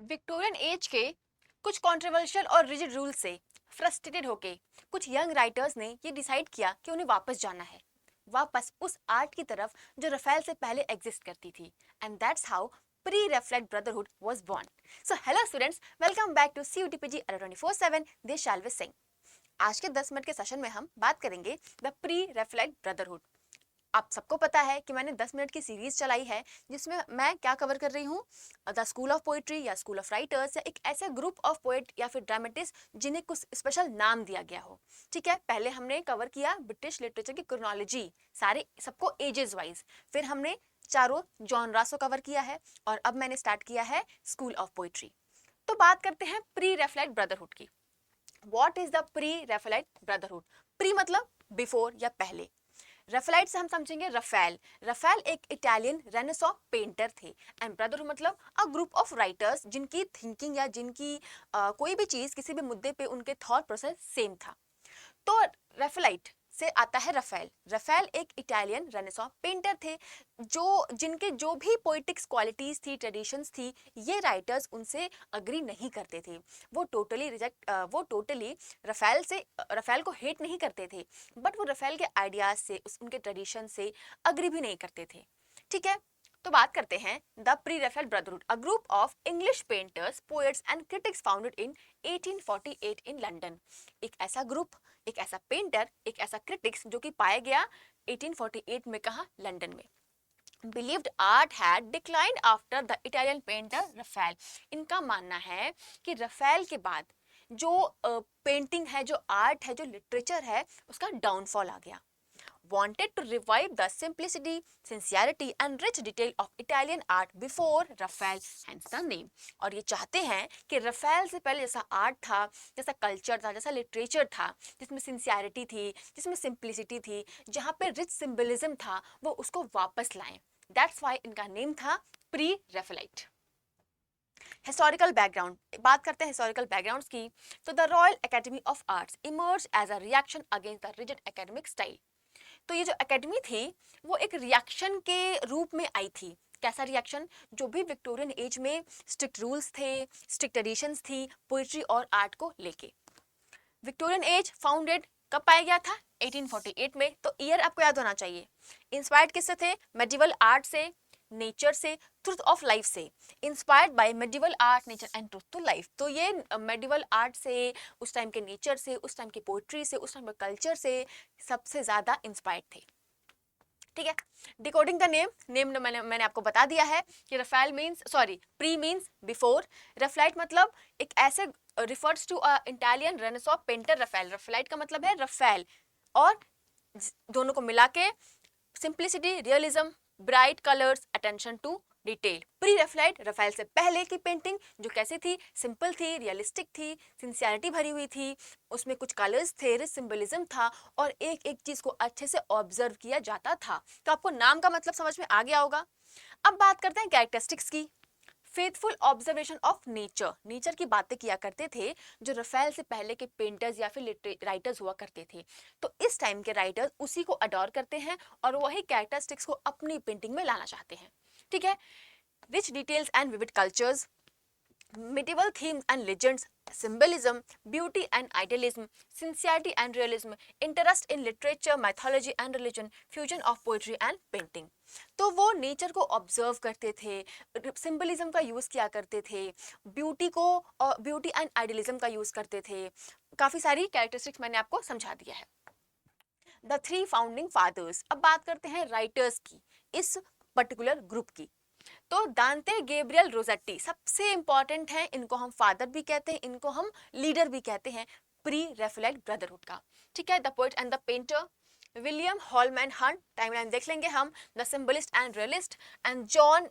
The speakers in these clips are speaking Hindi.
विक्टोरियन एज के कुछ कंट्रोवर्शियल और रिजिड रूल से फ्रस्ट्रेटेड होके कुछ यंग राइटर्स ने ये डिसाइड किया कि उन्हें वापस जाना है, वापस उस आर्ट की तरफ जो रफेल से पहले एग्जिस्ट करती थी। And that's how pre Raphaelite brotherhood was born. So hello students, welcome back to CUTPG Adda 24/7 this शाल्वे Singh. आज के 10 मिनट के सेशन में हम बात करेंगे द प्री रेफ्लेक्ट ब्रदरहुड। आप सबको पता है कि मैंने 10 मिनट की सीरीज चलाई है जिसमें मैं क्या कवर कर रही हूँ, द स्कूल ऑफ पोइट्री या स्कूल ऑफ राइटर्स या एक ऐसे ग्रुप ऑफ पोएट या फिर ड्रामेटिस्ट जिन्हें कुछ स्पेशल नाम दिया गया हो। ठीक है, पहले हमने कवर किया ब्रिटिश लिटरेचर की क्रोनोलॉजी, सारे सबको एजेस वाइज, फिर हमने चारों जॉनरास को कवर किया है और अब मैंने स्टार्ट किया है स्कूल ऑफ पोइट्री। तो बात करते हैं प्री रेफ्लेक्ट ब्रदरहुड की। What is the pre Raphaelite brotherhood? Pre मतलब बिफोर या पहले। रफेलाइट से हम समझेंगे रफेल। रफेल एक इटालियन रेनेसॉ पेंटर थे। एंड ब्रदरहुड मतलब अ ग्रुप ऑफ राइटर्स जिनकी थिंकिंग या जिनकी कोई भी चीज किसी भी मुद्दे पे उनके थॉट प्रोसेस सेम था। तो रेफेलाइट से आता है रफेल। रफेल एक इटालियन रेनेसॉ पेंटर थे जो जिनके जो भी पोइटिक्स क्वालिटीज थी, ट्रेडिशंस थी, ये राइटर्स उनसे अग्री नहीं करते थे। वो टोटली रफेल को हेट नहीं करते थे, बट वो रफेल के आइडियाज से उनके ट्रेडिशन से अग्री भी नहीं करते थे। ठीक है, तो बात करते हैं the pre रेफेल brotherhood, a group of English painters, poets and critics founded in 1848 in London. एक ऐसा ग्रुप, एक ऐसा पेंटर, एक ऐसा क्रिटिक्स जो कि पाया गया 1848 में, कहा, लंदन में। Believed art had declined after the Italian painter Raphael। इनका मानना है कि रफेल के बाद जो पेंटिंग है, जो आर्ट है, जो लिटरेचर है, उसका डाउनफॉल आ गया। Wanted to revive the simplicity, sincerity and rich detail of Italian art before Raphael, hence the name। और ये चाहते हैं कि रफेल से पहले जैसा आर्ट था, जैसा कल्चर था, जैसा लिटरेचर था, जिसमें सिंसियरिटी थी, जिसमें सिंप्लिसिटी थी, जहाँ पे रिच सिंबलिज्म था, वो उसको वापस लाएं। दैट्स वाई इनका नेम था प्री रेफेलाइट। हिस्टोरिकल बैकग्राउंड, बात करते हैं हिस्टोरिकल बैकग्राउंड्स की। तो the Royal Academy of Arts emerge as a reaction against the rigid academic style. तो ये जो एकेडमी थी वो एक रिएक्शन के रूप में आई थी। कैसा रिएक्शन? जो भी विक्टोरियन एज में स्ट्रिक्ट रूल्स थे, स्ट्रिक्ट ट्रेडिशंस थी पोइट्री और आर्ट को लेके। विक्टोरियन एज फाउंडेड कब पाया गया था? 1848 में। तो ईयर आपको याद होना चाहिए। इंस्पायर्ड किससे थे? मेडिवल आर्ट से, नेचर से, ट्रूथ ऑफ लाइफ से। Inspired by medieval art, nature and truth to life. तो ये मेडिवल आर्ट से, उस टाइम के नेचर से, उस टाइम की पोइट्री से, उस टाइम के कल्चर से सबसे ज्यादा इंस्पायर्ड थे। ठीक है, डिकोडिंग द नेम मैंने आपको बता दिया है कि Raphael means, sorry, pre means before. Raphaelite मतलब एक ऐसे refers to a Italian renaissance painter Raphael. Raphaelite का मतलब है रफेल, और दोनों को मिला के simplicity, realism, bright colours, attention to detail. Pre Raphaelite Raphael से पहले की पेंटिंग जो कैसी थी? सिंपल थी, रियलिस्टिक थी, सिंसियरिटी भरी हुई थी, उसमें कुछ कलर्स थे, रिच सिंबलिज्म था, और एक एक चीज को अच्छे से ऑब्जर्व किया जाता था। तो आपको नाम का मतलब समझ में आ गया होगा। अब बात करते हैं कैरेक्टरिस्टिक्स की। Faithful observation of nature, nature की बातें किया करते थे जो रफेल से पहले के पेंटर्स या फिर राइटर्स हुआ करते थे। तो इस टाइम के राइटर्स उसी को अडोर करते हैं और वही कैरेक्टरिस्टिक्स को अपनी पेंटिंग में लाना चाहते हैं। ठीक है, rich details and vivid cultures, medieval themes and legends, symbolism, beauty and idealism, sincerity and realism, interest in literature, mythology and religion, fusion of poetry and painting। तो वो नेचर को ऑब्जर्व करते थे, सिंबलिज्म का यूज किया करते थे, ब्यूटी को, ब्यूटी एंड आइडियलिज्म का यूज करते थे। काफी सारी कैरेक्टरिस्टिक्स मैंने आपको समझा दिया है। द थ्री फाउंडिंग फादर्स, अब बात करते हैं राइटर्स की, इस पर्टिकुलर ग्रुप की। तो दांते गैब्रियल रोसेट्टी सबसे इंपॉर्टेंट है, इनको हम फादर भी कहते हैं, इनको हम लीडर भी कहते हैं प्री रेफ्लेक्ट ब्रदरहुड का। ठीक है, the poet and the painter William Holman Hunt, timeline देख लेंगे हम, the symbolist and realist, and John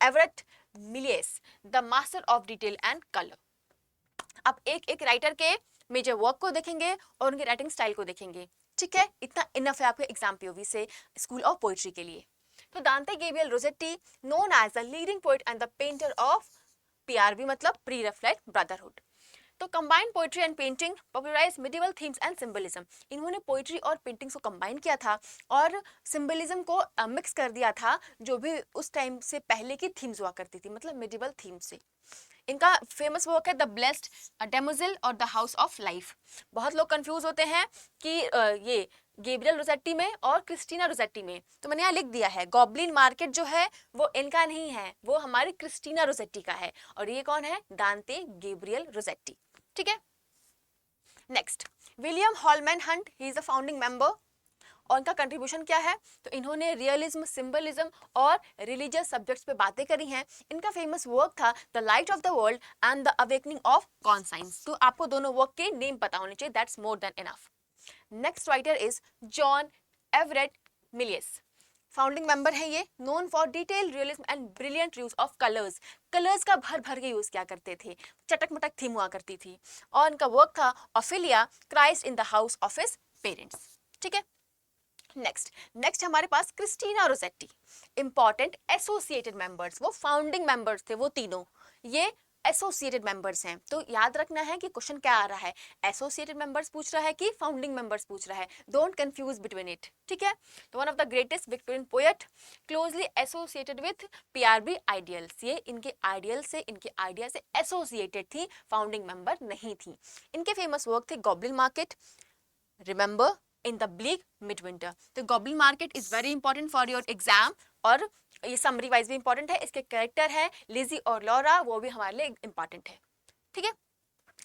Everett Millais, the master of detail and colour. अब एक एक राइटर के मेजर वर्क को देखेंगे और उनके राइटिंग स्टाइल को देखेंगे। ठीक है, इतना इनफ है आपके एग्जाम पीओवी से स्कूल ऑफ पोइट्री के लिए। तो Dante Gabriel रोसेट्टी, known as the leading poet and the painter of PRB मतलब प्री रेफ्लेक्ट ब्रदरहुड। तो combined poetry and painting popularise medieval themes and symbolism. इन्होंने पोइट्री और पेंटिंग्स को कंबाइन किया था और सिंबलिज्म को मिक्स कर दिया था, जो भी उस टाइम से पहले की थीम्स हुआ करती थी, मतलब मिडिवल थीम्स से। इनका फेमस वर्क है द ब्लेस्ड डेमोजेल और द हाउस ऑफ लाइफ। बहुत लोग कंफ्यूज होते हैं कि ये गैब्रियल रोसेट्टी में और क्रिस्टीना रोसेट्टी में, तो मैंने यहाँ लिख दिया है गॉबलिन मार्केट जो है वो इनका नहीं है, वो हमारी क्रिस्टीना रोसेट्टी का है, और ये कौन है, दांते गैब्रियल रोसेट्टी। ठीक है, next William Holman Hunt, he is a founding member. और इनका कंट्रीब्यूशन क्या है, तो इन्होंने रियलिज्म, सिंबलिज्म और रिलीजियस सब्जेक्ट्स पे बातें करी हैं। इनका फेमस वर्क था the light of the world and the awakening of conscience. तो आपको दोनों वर्क के नेम पता होने चाहिए, that's more than enough. Next writer is John Everett Millais, founding member है ये, known for detail realism and brilliant use of colours. Colours का भर भर के यूज क्या करते थे, चटक मटक थीम हुआ करती थी। और इनका वर्क था Ophelia, Christ in the house of his parents. ठीक है, नेक्स्ट हमारे पास क्रिस्टीना रोसेट्टी, इंपॉर्टेंट एसोसिएटेड मेंबर्स, वो फाउंडिंग मेंबर्स थे वो तीनों, ये एसोसिएटेड मेंबर्स हैं। तो याद रखना है कि क्वेश्चन क्या आ रहा है, एसोसिएटेड मेंबर्स पूछ रहा है कि फाउंडिंग मेंबर्स पूछ रहा है, डोंट कंफ्यूज बिटवीन इट। ठीक है, तो one of the greatest Victorian poet, closely associated with PRB ideals, ये इनके आइडियल से, इनके आइडिया से एसोसिएटेड थी, फाउंडिंग मेंबर नहीं थी। इनके फेमस वर्क थे goblin market, remember, in the bleak mid winter. तो goblin market is very important for your exam, और ये समरी वाइज भी इंपॉर्टेंट है। इसके कैरेक्टर है लिजी और लॉरा, वो भी हमारे लिए इंपॉर्टेंट है। ठीक है,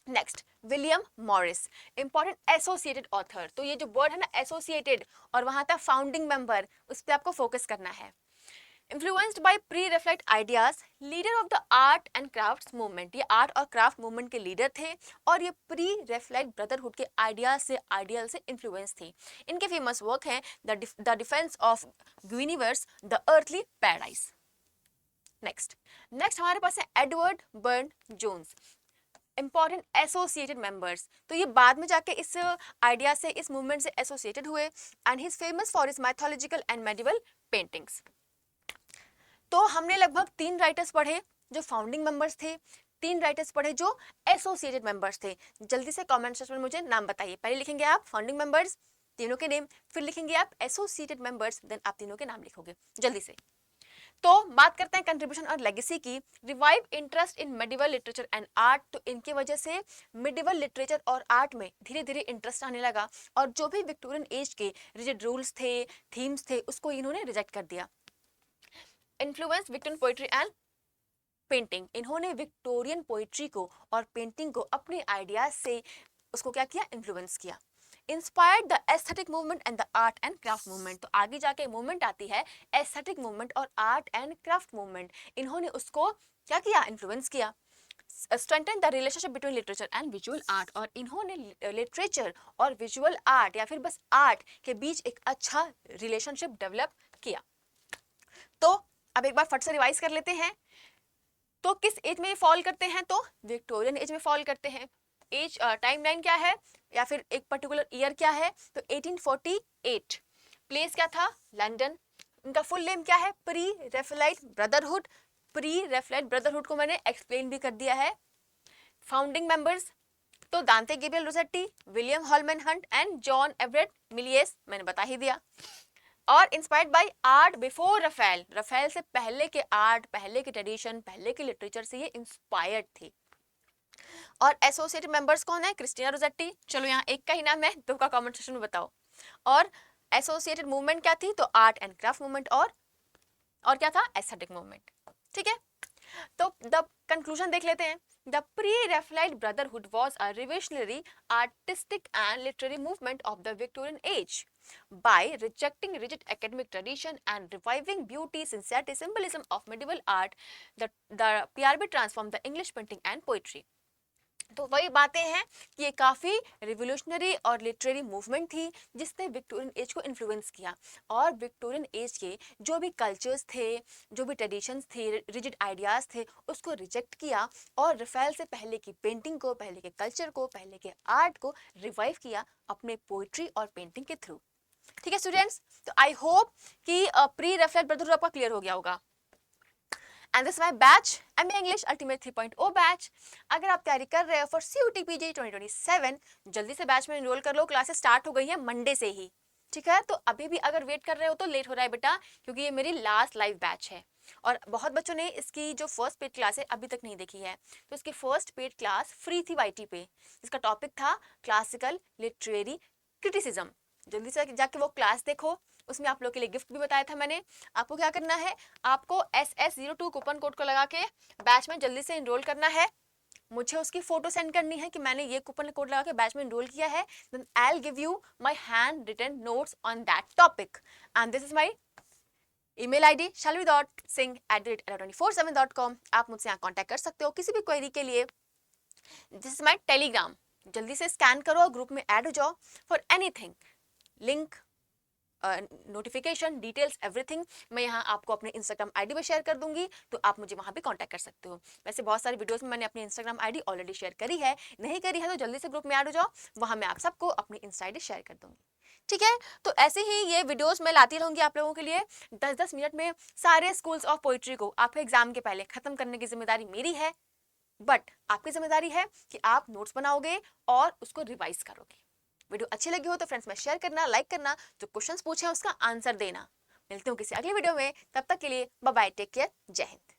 next William Morris, important associated author. तो ये जो वर्ड है ना एसोसिएटेड, और वहां था फाउंडिंग मेंबर, उस पर आपको फोकस करना है। Influenced by pre-Raphaelite ideas, leader of the art and craft movement, ये आर्ट और क्राफ्ट मूवमेंट के लीडर थे, और ये प्री-रेफलाइट ब्रदरहुड के आइडियल से इन्फ्लुएंस थे। इनके फेमस वर्क हैं the defence of universe, the earthly paradise. Next हमारे पास है Edward Burne Jones, important associated members. तो ये बाद में जाके इस आइडिया से, इस मूवमेंट से एसोसिएटेड हुए, and he is famous for his mythological and medieval paintings. तो हमने लगभग 3 राइटर्स पढ़े जो फाउंडिंग मेंबर्स थे, 3 राइटर्स पढ़े जो एसोसिएटेड मेंबर्स थे। जल्दी से कमेंट सेक्शन में मुझे नाम बताइए, पहले लिखेंगे आप फाउंडिंग मेंबर्स, तीनों के नेम, फिर लिखेंगे आप एसोसिएटेड मेंबर्स, देन आप तीनों के नाम लिखोगे जल्दी से। तो बात करते हैं कंट्रीब्यूशन और लेगेसी की। Revive interest in medieval literature and art, तो इनके वजह से मिडिवल लिटरेचर और आर्ट में धीरे धीरे इंटरेस्ट आने लगा, और जो भी विक्टोरियन एज के रिजिड रूल्स थे, थीम्स थे, उसको इन्होंने रिजेक्ट कर दिया। Influence Victorian poetry and painting, इन्होंने विक्टोरियन पोइट्री को और पेंटिंग को अपने आइडियाज से उसको क्या किया, इन्फ्लुएंस किया। Inspired the aesthetic movement and the art and craft movement, तो आगे जाके मूवमेंट आती है एस्थेटिक मूवमेंट और आर्ट एंड क्राफ्ट मूवमेंट, इन्होंने उसको क्या किया, इन्फ्लुएंस किया। Strengthen the relationship between literature and visual art, और इन्होंने लिटरेचर और विजुअल आर्ट या फिर बस आर्ट के बीच एक अच्छा रिलेशनशिप डेवलप किया। तो अब एक बार फट से रिवाइज कर लेते हैं। तो किस एज में ये फॉल करते हैं, तो विक्टोरियन एज में फॉल करते हैं। एज टाइमलाइन क्या है, या फिर एक पर्टिकुलर ईयर क्या है, तो 1848। प्लेस क्या था, लंदन। इनका फुल नेम क्या है, pre Raphaelite brotherhood. Pre Raphaelite brotherhood को मैंने एक्सप्लेन भी कर दिया है। फाउंडिंग मेंबर्स, तो Dante Gabriel Rossetti, William Holman Hunt and John Everett Millais, मैंने बता ही दिया। और inspired by art before Raphael, Raphael से पहले के आर्ट, पहले के ट्रेडिशन, पहले के लिटरेचर से ये इंस्पायर्ड थे। और एसोसिएटेड मेंबर्स कौन है, क्रिस्टीना रोसेट्टी, चलो यहाँ एक का ही नाम है, दो का कमेंट सेक्शन में बताओ। और एसोसिएटेड मूवमेंट क्या थी, तो आर्ट एंड क्राफ्ट मूवमेंट, और क्या था, एस्थेटिक मूवमेंट। ठीक है, तो द कंक्लूजन देख लेते हैं। The pre-Raphaelite Brotherhood was a revolutionary artistic and literary movement of the Victorian age. By rejecting rigid academic tradition and reviving beauty, sincerity, symbolism of medieval art, the PRB transformed the English painting and poetry. तो वही बातें हैं कि ये काफ़ी रिवोल्यूशनरी और लिटरेरी मूवमेंट थी जिसने विक्टोरियन एज को इन्फ्लुएंस किया, और विक्टोरियन एज के जो भी कल्चर्स थे, जो भी ट्रेडिशंस थे, रिजिड आइडियाज़ थे, उसको रिजेक्ट किया, और रफेल से पहले की पेंटिंग को, पहले के कल्चर को, पहले के आर्ट को रिवाइव किया अपने पोइट्री और पेंटिंग के थ्रू। ठीक है स्टूडेंट्स, तो आई होप कि प्री रफेल ब्रदरहुड आपका क्लियर हो गया होगा। And this my batch MA English ultimate 3.0 batch. अगर आप तैयारी कर रहे हो फॉर CUT PG 2027, जल्दी से बैच में एनरोल कर लो। क्लासेस स्टार्ट हो गई है मंडे से ही, ठीक है। तो अभी भी अगर वेट कर रहे हो तो लेट हो रहा है बेटा, क्योंकि ये मेरी लास्ट लाइव बैच है और बहुत बच्चों ने इसकी जो फर्स्ट पेड क्लास है अभी तक नहीं देखी है। तो इसकी फर्स्ट पेड क्लास फ्री थी YT पे, इसका टॉपिक था क्लासिकल लिटरेरी क्रिटिसिज्म। जल्दी से जाके वो क्लास देखो, उसमें आप लोग के लिए गिफ्ट भी बताया था मैंने। आपको क्या करना है, आपको SS02 कूपन कोड को लगा के बैच में जल्दी से एनरोल करना है। मुझे उसकी फोटो सेंड करनी है कि मैंने ये कूपन कोड लगा के बैच में एनरोल किया है। Then I will give you my hand written notes on that topic and this is my email ID shalvi.singh@24/7.com। आप मुझसे यहाँ कांटेक्ट कर सकते हो किसी भी क्वेरी के लिए। दिस इज माय टेलीग्राम, जल्दी से स्कैन करो और ग्रुप में ऐड हो जाओ for anything, link, notification, details, everything मैं यहाँ आपको अपने इंस्टाग्राम आईडी पे शेयर कर दूंगी, तो आप मुझे वहाँ भी कांटेक्ट कर सकते हो। वैसे बहुत सारी वीडियोस में मैंने अपनी इंस्टाग्राम आईडी ऑलरेडी शेयर करी है, नहीं करी है तो जल्दी से ग्रुप में ऐड हो जाओ, वहाँ मैं आप सबको अपनी इंस्टा आईडी शेयर कर दूंगी, ठीक है। तो ऐसे ही ये वीडियोस मैं लाती रहूंगी आप लोगों के लिए 10-10 मिनट में। सारे स्कूल्स ऑफ पोइट्री को आपके एग्जाम के पहले खत्म करने की जिम्मेदारी मेरी है, बट आपकी जिम्मेदारी है कि आप नोट्स बनाओगे और उसको रिवाइज करोगे। वीडियो अच्छी लगी हो तो फ्रेंड्स में शेयर करना, लाइक करना, जो क्वेश्चंस पूछे हैं उसका आंसर देना। मिलते हूँ किसी अगले वीडियो में, तब तक के लिए बाय बाय, टेक केयर, जय हिंद।